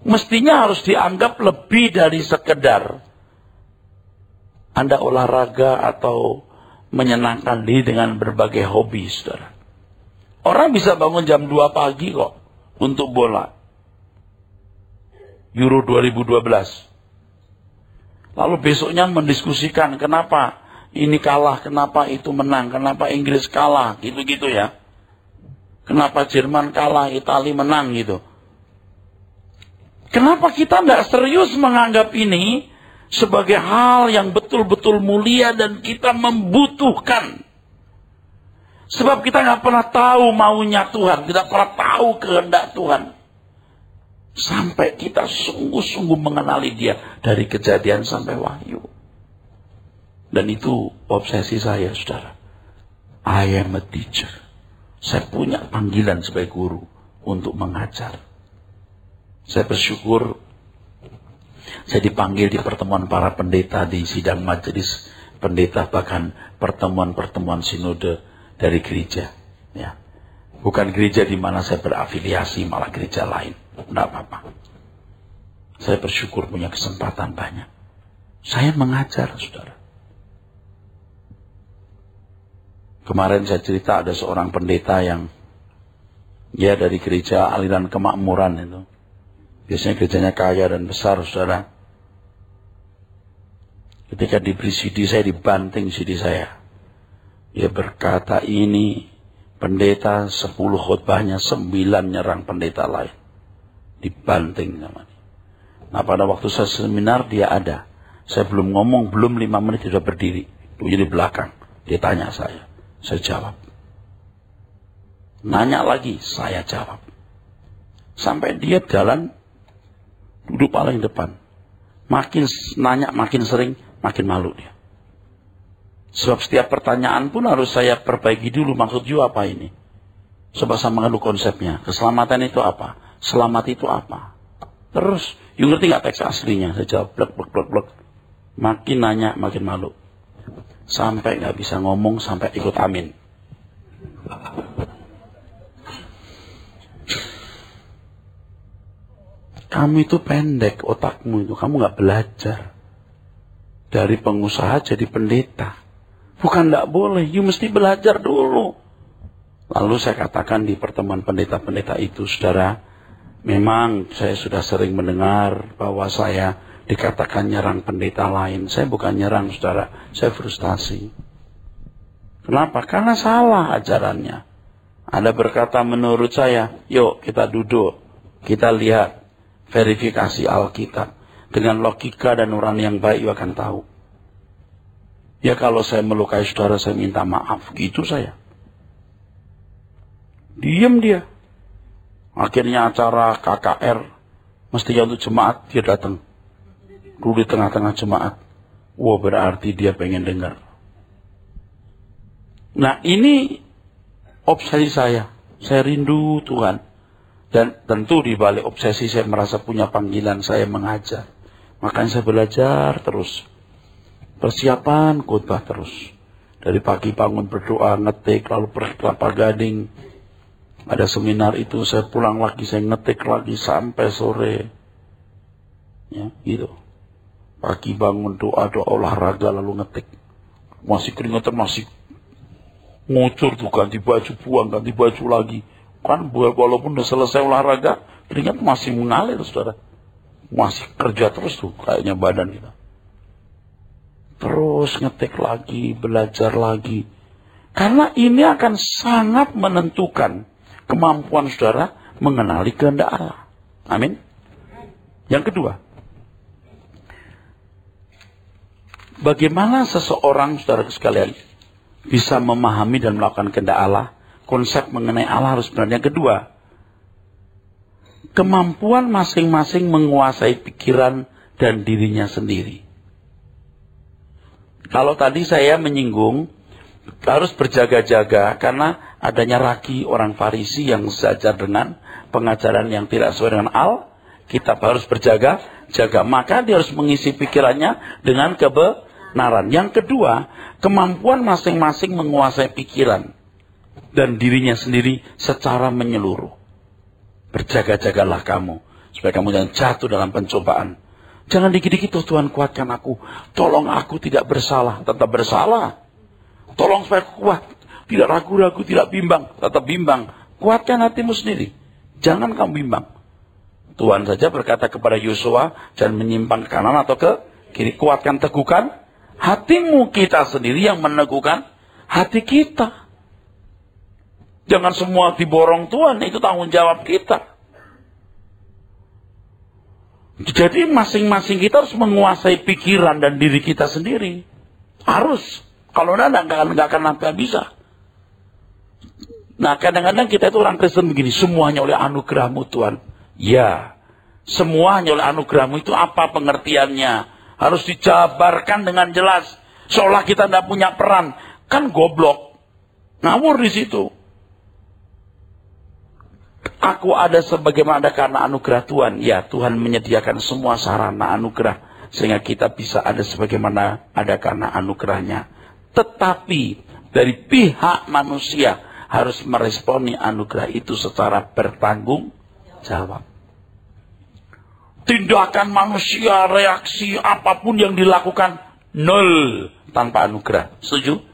mestinya harus dianggap lebih dari sekedar Anda olahraga atau menyenangkan diri dengan berbagai hobi, saudara. Orang bisa bangun jam 2 pagi kok untuk bola. Euro 2012. Lalu besoknya mendiskusikan kenapa ini kalah, kenapa itu menang, kenapa Inggris kalah, gitu-gitu ya. Kenapa Jerman kalah, Italia menang gitu. Kenapa kita tidak serius menganggap ini sebagai hal yang betul-betul mulia dan kita membutuhkan. Sebab kita nggak pernah tahu maunya Tuhan, tidak pernah tahu kehendak Tuhan. Sampai kita sungguh-sungguh mengenali Dia dari Kejadian sampai Wahyu. Dan itu obsesi saya, saudara. I am a teacher. Saya punya panggilan sebagai guru untuk mengajar. Saya bersyukur saya dipanggil di pertemuan para pendeta, di sidang majelis pendeta, bahkan pertemuan-pertemuan sinode dari gereja. Ya. Bukan gereja di mana saya berafiliasi, malah gereja lain. Tidak apa-apa. Saya bersyukur punya kesempatan banyak. Saya mengajar, saudara. Kemarin saya cerita ada seorang pendeta yang ya dari gereja aliran kemakmuran itu. Biasanya gerejanya kaya dan besar, saudara. Ketika diberi CD, saya dibanting CD saya. Dia berkata ini pendeta 10 khotbahnya 9 nyerang pendeta lain. Dibanting sama dia. Nah pada waktu saya seminar dia ada. Saya belum ngomong, belum 5 menit dia sudah berdiri. Dia di belakang. Dia tanya saya. Saya jawab. Nanya lagi, saya jawab. Sampai dia jalan, duduk paling depan. Makin nanya, makin sering, makin malu dia. Sebab setiap pertanyaan pun harus saya perbaiki dulu. Maksud you apa ini? Sebab saya mengenal konsepnya. Keselamatan itu apa? Selamat itu apa? Terus, you ngerti gak teks aslinya? Saya jawab, blek. Makin nanya, makin malu. Sampai gak bisa ngomong, sampai ikut amin. Kamu itu pendek otakmu itu. Kamu gak belajar. Dari pengusaha jadi pendeta. Bukan gak boleh. You mesti belajar dulu. Lalu saya katakan di pertemuan pendeta-pendeta itu, saudara, memang saya sudah sering mendengar bahwa saya dikatakan nyerang pendeta lain. Saya bukan nyerang, saudara. Saya frustasi. Kenapa? Karena salah ajarannya. Ada berkata menurut saya, yuk kita duduk. Kita lihat verifikasi Alkitab. Dengan logika dan nurani yang baik, you akan tahu. Ya kalau saya melukai saudara, saya minta maaf. Gitu saya. Diam dia. Akhirnya acara KKR. Mestinya untuk jemaat, dia datang. Dulu di tengah-tengah jemaat. Wah berarti dia pengen dengar. Nah ini obsesi saya. Saya rindu Tuhan. Dan tentu di balik obsesi saya merasa punya panggilan saya mengajar. Makanya saya belajar terus. Persiapan khotbah terus. Dari pagi bangun berdoa, ngetik, lalu pergi Kelapa Gading. Ada seminar itu saya pulang lagi, saya ngetik lagi sampai sore. Ya gitu. Pagi bangun doa olahraga lalu ngetik. Masih keringetan, masih ngucur tuh, ganti baju, buang, ganti baju lagi. Kan walaupun udah selesai olahraga, keringat masih mengalir, saudara. Masih kerja terus tuh kayaknya badan kita. Terus ngetik lagi, belajar lagi. Karena ini akan sangat menentukan kemampuan saudara mengenali kehendak Allah. Amin. Yang kedua, bagaimana seseorang, saudara sekalian, bisa memahami dan melakukan kehendak Allah? Konsep mengenai Allah harus benar. Yang kedua, kemampuan masing-masing menguasai pikiran dan dirinya sendiri. Kalau tadi saya menyinggung, harus berjaga-jaga karena adanya ragi orang Farisi yang sejajar dengan pengajaran yang tidak sesuai dengan Alkitab. Harus berjaga-jaga. Maka dia harus mengisi pikirannya dengan kebenaran. Yang kedua, kemampuan masing-masing menguasai pikiran dan dirinya sendiri secara menyeluruh. Berjaga-jagalah kamu, supaya kamu jangan jatuh dalam pencobaan. Jangan dikit-dikit, Tuhan kuatkan aku. Tolong aku tidak bersalah, tetap bersalah. Tolong supaya kuat, tidak ragu-ragu, tidak bimbang, tetap bimbang. Kuatkan hatimu sendiri, jangan kamu bimbang. Tuhan saja berkata kepada Yosua, jangan menyimpang ke kanan atau ke kiri. Kuatkan, teguhkan hatimu. Kita sendiri yang meneguhkan hati kita. Jangan semua diborong Tuhan, itu tanggung jawab kita. Jadi masing-masing kita harus menguasai pikiran dan diri kita sendiri. Harus. Kalau enggak akan bisa. Nah kadang-kadang kita itu orang Kristen begini, semuanya oleh anugerahmu Tuhan. Ya, semuanya oleh anugerahmu itu apa pengertiannya? Harus dijabarkan dengan jelas. Seolah kita tidak punya peran. Kan goblok. Ngawur di situ. Aku ada sebagaimana ada karena anugerah Tuhan. Ya, Tuhan menyediakan semua sarana anugerah. Sehingga kita bisa ada sebagaimana ada karena anugerahnya. Tetapi dari pihak manusia harus meresponi anugerah itu secara bertanggung jawab. Tindakan manusia, reaksi apapun yang dilakukan, nol tanpa anugerah. Setuju?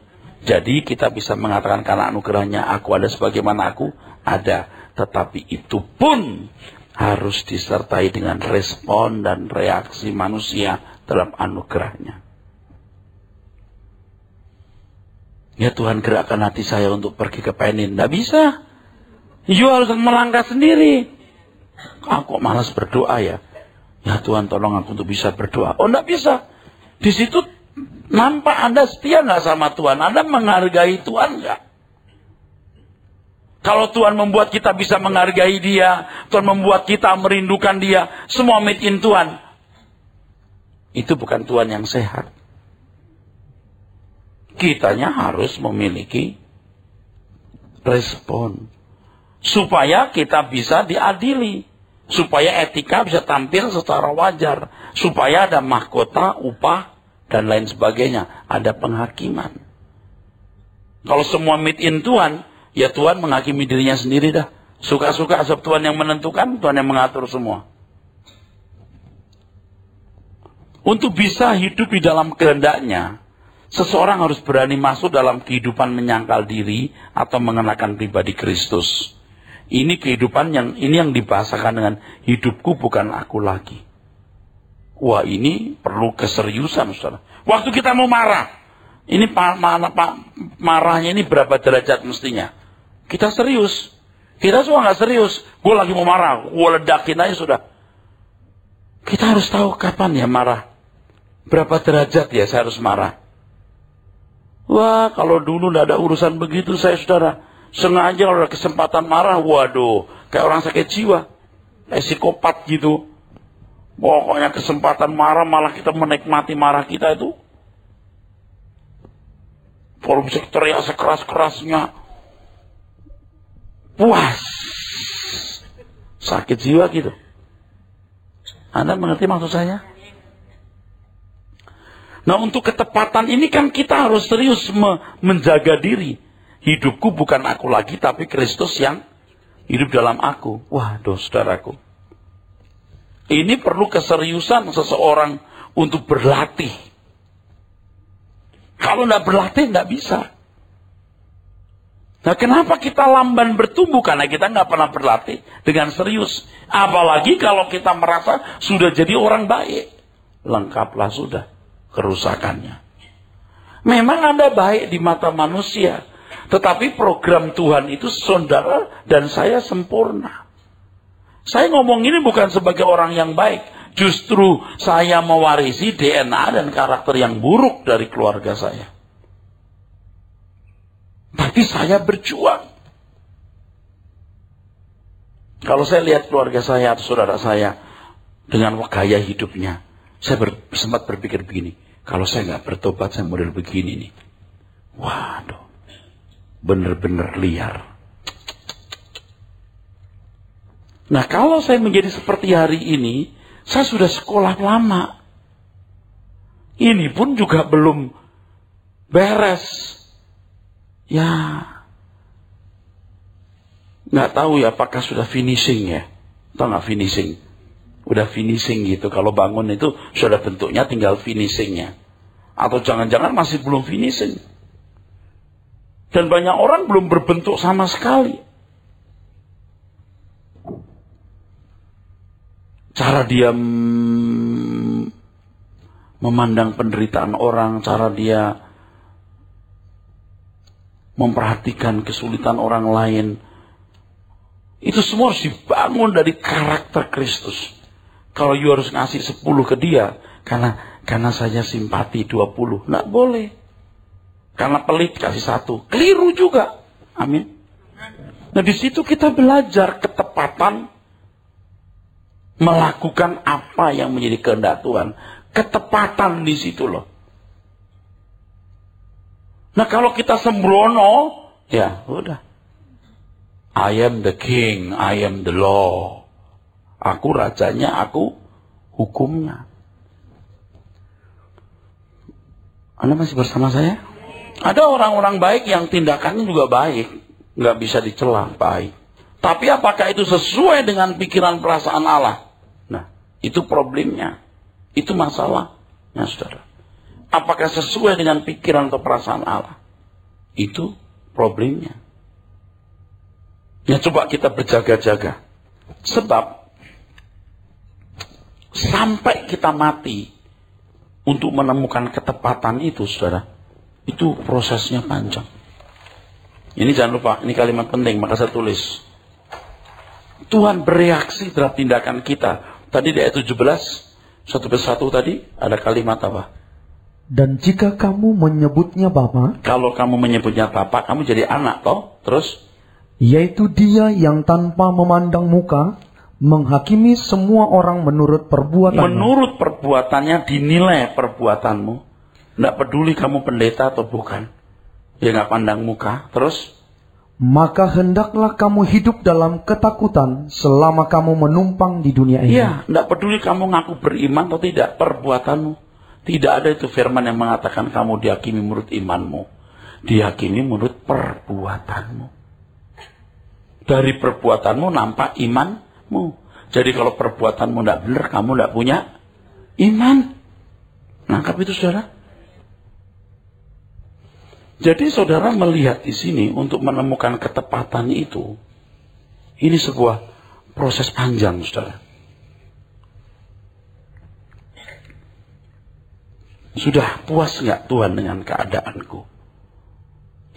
Jadi kita bisa mengatakan karena anugerahnya aku ada sebagaimana aku ada. Tetapi itu pun harus disertai dengan respon dan reaksi manusia dalam anugerahnya. Ya Tuhan, gerakkan hati saya untuk pergi ke Penin. Tidak bisa. You harus melangkah sendiri. Aku malas berdoa ya. Ya Tuhan, tolong aku untuk bisa berdoa. Oh, tidak bisa. Di situ nampak Anda setia nggak sama Tuhan? Anda menghargai Tuhan nggak? Kalau Tuhan membuat kita bisa menghargai Dia, Tuhan membuat kita merindukan Dia, semua made in Tuhan. Itu bukan Tuhan yang sehat. Kitanya harus memiliki respon. Supaya kita bisa diadili. Supaya etika bisa tampil secara wajar. Supaya ada mahkota, upah, dan lain sebagainya. Ada penghakiman. Kalau semua made in Tuhan, ya Tuhan menghakimi dirinya sendiri dah. Suka-suka asal Tuhan yang menentukan, Tuhan yang mengatur semua. Untuk bisa hidup di dalam kehendaknya, seseorang harus berani masuk dalam kehidupan menyangkal diri atau mengenakan pribadi Kristus. Ini kehidupan yang dibahasakan dengan hidupku bukan aku lagi. Wah, ini perlu keseriusan, saudara. Waktu kita mau marah, ini marahnya ini berapa derajat mestinya? Kita serius. Kita semua nggak serius. Gue lagi mau marah, gue ledakin aja sudah. Kita harus tahu kapan ya marah. Berapa derajat ya saya harus marah. Wah, kalau dulu nggak ada urusan begitu saya, saudara. Sengaja kalau ada kesempatan marah, waduh, kayak orang sakit jiwa. Kayak psikopat gitu. Pokoknya kesempatan marah, malah kita menikmati marah kita itu. Kalau bisa teriak sekeras-kerasnya. Puas. Sakit jiwa gitu. Anda mengerti maksud saya? Nah, untuk ketepatan ini kan kita harus serius menjaga diri. Hidupku bukan aku lagi, tapi Kristus yang hidup dalam aku. Waduh, saudaraku. Ini perlu keseriusan seseorang untuk berlatih. Kalau tidak berlatih, tidak bisa. Nah, kenapa kita lamban bertumbuh? Karena kita nggak pernah berlatih dengan serius. Apalagi kalau kita merasa sudah jadi orang baik. Lengkaplah sudah kerusakannya. Memang Anda baik di mata manusia. Tetapi program Tuhan itu saudara dan saya sempurna. Saya ngomong ini bukan sebagai orang yang baik. Justru saya mewarisi DNA dan karakter yang buruk dari keluarga saya. Tapi saya berjuang. Kalau saya lihat keluarga saya atau saudara saya dengan gaya hidupnya, saya sempat berpikir begini. Kalau saya nggak bertobat, saya model begini nih. Waduh. Benar-benar liar. Nah, kalau saya menjadi seperti hari ini, saya sudah sekolah lama. Ini pun juga belum beres. Ya, nggak tahu ya apakah sudah finishing ya. Atau nggak finishing? Udah finishing gitu. Kalau bangun itu sudah bentuknya tinggal finishingnya. Atau jangan-jangan masih belum finishing. Dan banyak orang belum berbentuk sama sekali. Cara dia memandang penderitaan orang, cara dia memperhatikan kesulitan orang lain, itu semua harus dibangun dari karakter Kristus. Kalau you harus ngasih 10 ke dia, karena saya simpati 20, nggak boleh. Karena pelit kasih 1, keliru juga. Amin. Nah, di situ kita belajar ketepatan melakukan apa yang menjadi kehendak Tuhan. Ketepatan di situ loh. Nah, kalau kita sembrono, ya udah. I am the king, I am the law. Aku rajanya, aku hukumnya. Anda masih bersama saya? Ada orang-orang baik yang tindakannya juga baik. Nggak bisa dicela, baik. Tapi apakah itu sesuai dengan pikiran perasaan Allah? Nah, itu problemnya. Itu masalahnya, saudara. Apakah sesuai dengan pikiran atau perasaan Allah? Itu problemnya. Ya, coba kita berjaga-jaga. Sebab sampai kita mati untuk menemukan ketepatan itu, saudara, itu prosesnya panjang. Ini jangan lupa, ini kalimat penting, maka saya tulis. Tuhan bereaksi terhadap tindakan kita. Tadi di ayat 17, 1:1 tadi, ada kalimat apa? Dan jika kamu menyebutnya Bapa, kalau kamu menyebutnya Bapa, kamu jadi anak, toh? Terus? Yaitu Dia yang tanpa memandang muka, menghakimi semua orang menurut perbuatannya. Menurut perbuatannya dinilai perbuatanmu. Tidak peduli kamu pendeta atau bukan. Dia nggak pandang muka. Terus? Maka hendaklah kamu hidup dalam ketakutan selama kamu menumpang di dunia ini. Iya, tidak peduli kamu ngaku beriman atau tidak, perbuatanmu. Tidak ada itu firman yang mengatakan kamu dihakimi menurut imanmu. Dihakimi menurut perbuatanmu. Dari perbuatanmu nampak imanmu. Jadi kalau perbuatanmu tidak benar, kamu tidak punya iman. Nangkap itu, saudara? Jadi saudara melihat di sini untuk menemukan ketepatan itu, ini sebuah proses panjang, saudara. Sudah puas nggak Tuhan dengan keadaanku?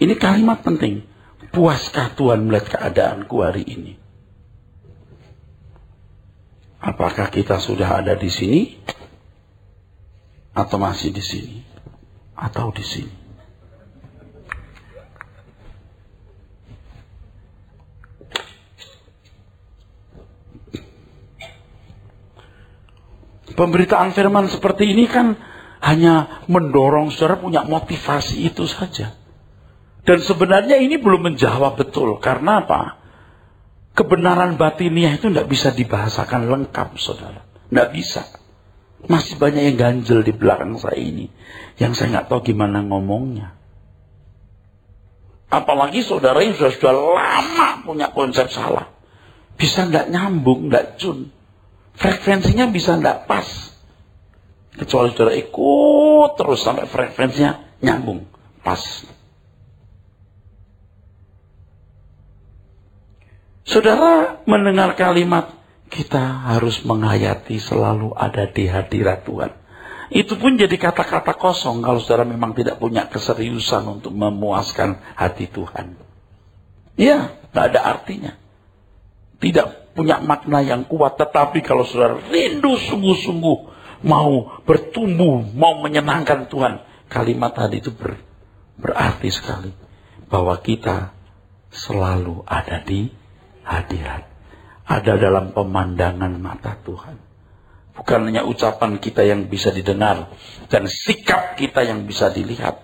Ini kalimat penting. Puaskah Tuhan melihat keadaanku hari ini? Apakah kita sudah ada di sini? Atau masih di sini? Atau di sini? Pemberitaan firman seperti ini kan hanya mendorong saudara punya motivasi itu saja. Dan sebenarnya ini belum menjawab betul. Karena apa? Kebenaran batiniah itu tidak bisa dibahasakan lengkap, saudara. Tidak bisa. Masih banyak yang ganjel di belakang saya ini. Yang saya nggak tahu gimana ngomongnya. Apalagi saudara yang sudah lama punya konsep salah. Bisa nggak nyambung, nggak cun. Frekuensinya bisa nggak pas. Kecuali saudara ikut terus sampai frekuensinya nyambung, pas. Saudara mendengar kalimat, kita harus menghayati selalu ada di hadirat Tuhan. Itu pun jadi kata-kata kosong kalau saudara memang tidak punya keseriusan untuk memuaskan hati Tuhan. Ya, nggak ada artinya. Tidak punya makna yang kuat. Tetapi kalau saudara rindu sungguh-sungguh mau bertumbuh, mau menyenangkan Tuhan, kalimat tadi itu berarti sekali. Bahwa kita selalu ada di hadirat. Ada dalam pemandangan mata Tuhan. Bukan hanya ucapan kita yang bisa didengar. Dan sikap kita yang bisa dilihat.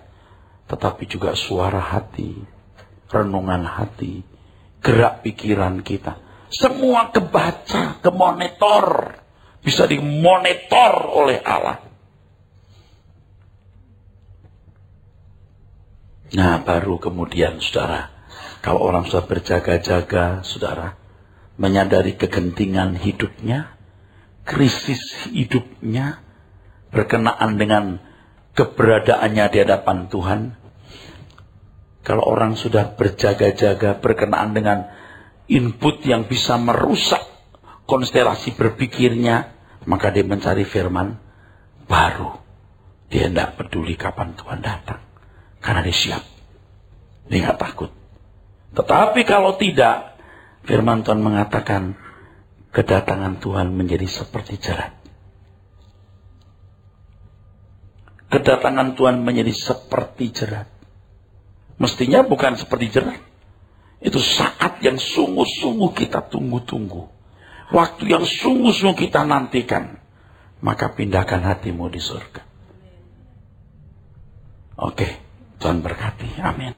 Tetapi juga suara hati. Renungan hati. Gerak pikiran kita. Semua kebaca, kemonitor. Bisa dimonitor oleh Allah. Nah, baru kemudian saudara, kalau orang sudah berjaga-jaga, saudara, menyadari kegentingan hidupnya, krisis hidupnya, berkenaan dengan keberadaannya di hadapan Tuhan. Kalau orang sudah berjaga-jaga berkenaan dengan input yang bisa merusak konstelasi berpikirnya, maka dia mencari firman baru. Dia tidak peduli kapan Tuhan datang. Karena dia siap. Dia tidak takut. Tetapi kalau tidak, firman Tuhan mengatakan, kedatangan Tuhan menjadi seperti jerat. Kedatangan Tuhan menjadi seperti jerat. Mestinya bukan seperti jerat. Itu saat yang sungguh-sungguh kita tunggu-tunggu. Waktu yang sungguh-sungguh kita nantikan. Maka pindahkan hatimu di surga. Oke, Tuhan berkati. Amin.